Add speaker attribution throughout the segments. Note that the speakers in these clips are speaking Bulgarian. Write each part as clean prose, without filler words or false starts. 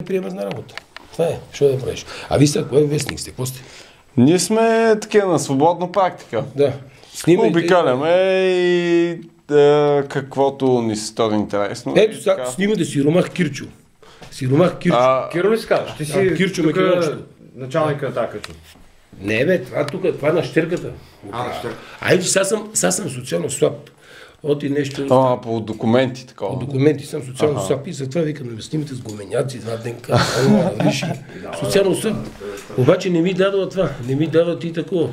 Speaker 1: приемат на работа. Това е, що да правиш. А ви са, кой вестник сте? Какво сте?
Speaker 2: Ние сме такива на свободна практика.
Speaker 1: Да. Снимайте.
Speaker 2: Обикаляме и каквото ни се стори интересно.
Speaker 1: Ето сега, снимате Сиромах Кирчо. Сиромах Кирчо.
Speaker 3: Киро ли си казваш? Ти си
Speaker 1: Кирчо
Speaker 3: тук
Speaker 1: Македончето.
Speaker 3: началника на тази къща.
Speaker 1: Не бе, това е на щерката. Айде, сега съм социално слаб. От и нещо.
Speaker 2: По документи такова.
Speaker 1: По документи съм социално слаб и затова викам да ме снимате с гуменяци, два денка. Социално слаб. Обаче не ми дадат това. Не ми дават и такова.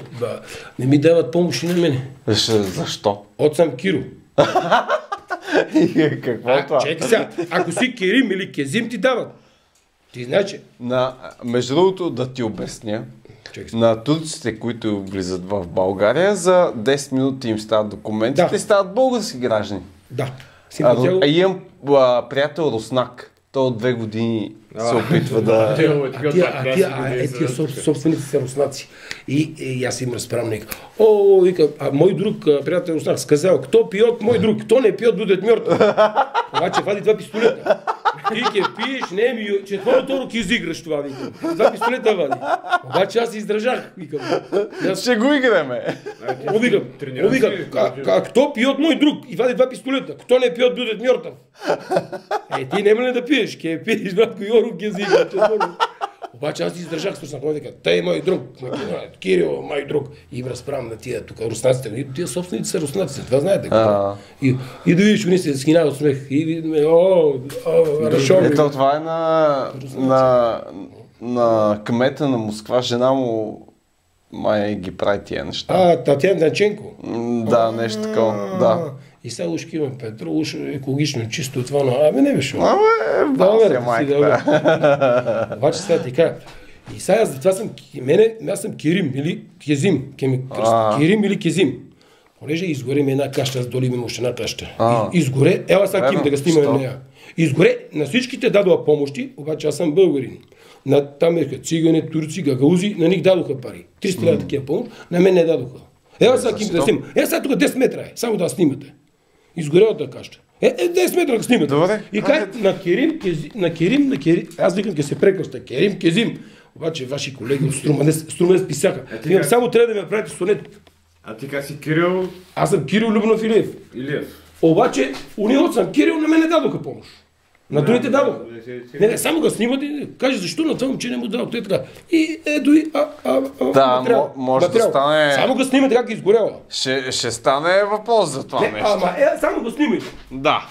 Speaker 1: Не ми дават помощ и на мене.
Speaker 2: Защо?
Speaker 1: От съм Киро.
Speaker 2: Какво е това?
Speaker 1: Чекай сега, ако си Керим или Кезим ти дават. Ти значи.
Speaker 2: Между другото да ти обясня. На турците, които влизат в България, за 10 минути им стават документите и стават български граждани.
Speaker 1: Да.
Speaker 2: Имам приятел руснак. Той от 2 години се опитва да...
Speaker 1: Тия собственици са руснаци. И аз им разправям нека. Вика, мой друг приятел руснак сказал, кто пьет, мой друг, кто не пьет, будет мертв. Обаче вади два пистолета. Ти ке пиеш, не ми, четвърто ки изиграш това, викам. Два пистолета вади. Обаче аз издържах, викам.
Speaker 2: Ще го играме.
Speaker 1: Викам, кто пьет, мой друг, и вади два пистолета. Кто не пьет, будет мертв. Ти няма ли да пиеш, ке пиеш, братко, Йору ки изигра, четвърто. Обаче аз издържах с руснак, дека, тъй мой друг, Кирил, мой друг. И им разправям на тия тук руснаците. Тия собственици са руснаци, това знаете. И да видиш, уни се скина от смех. И видим,
Speaker 2: Ето това е на кмета на Москва, жена му май ги прави тия неща.
Speaker 1: Татьяна Данченко?
Speaker 2: Да, нещо такова, да.
Speaker 1: И сега ушки имам петрол, уж екологично чисто това, но не беше. Обаче сега ти кажа. И сега затова аз съм Керим или Кезим. Керим или Кезим. Понеже изгоре ми една каща, аз доли ми още една каща. Изгоре, ела сега Ким да го снимаме нея. Изгоре, на всичките дадоха помощи, обаче аз съм българин. Там е цигани, турци, гагаузи, на них дадоха пари. 300 лева такива помощ, на мен не дадоха. Ела сега Ким да снимам. Сега тук 10 метра е, само да снимате. Изгорелата каща. 10 метра да снимате. И как на Керим, аз викам, ке се прекръща, Керим, Кезим. Обаче ваши колеги от Струма не списаха. Само трябва да ми направите сонет.
Speaker 3: А ти как си Кирил?
Speaker 1: Аз съм Кирил Любенов Илиев. Обаче, уния съм Кирил, на мен не дадоха помощ. На другите дадоха. Не, само го снимате и каже защо на това момче не му дадох. Той така. И ето и
Speaker 2: може да стане...
Speaker 1: Само го снимате как е изгоряла.
Speaker 2: Ще стане въпрос за това нещо.
Speaker 1: Само го снимайте.
Speaker 2: Да.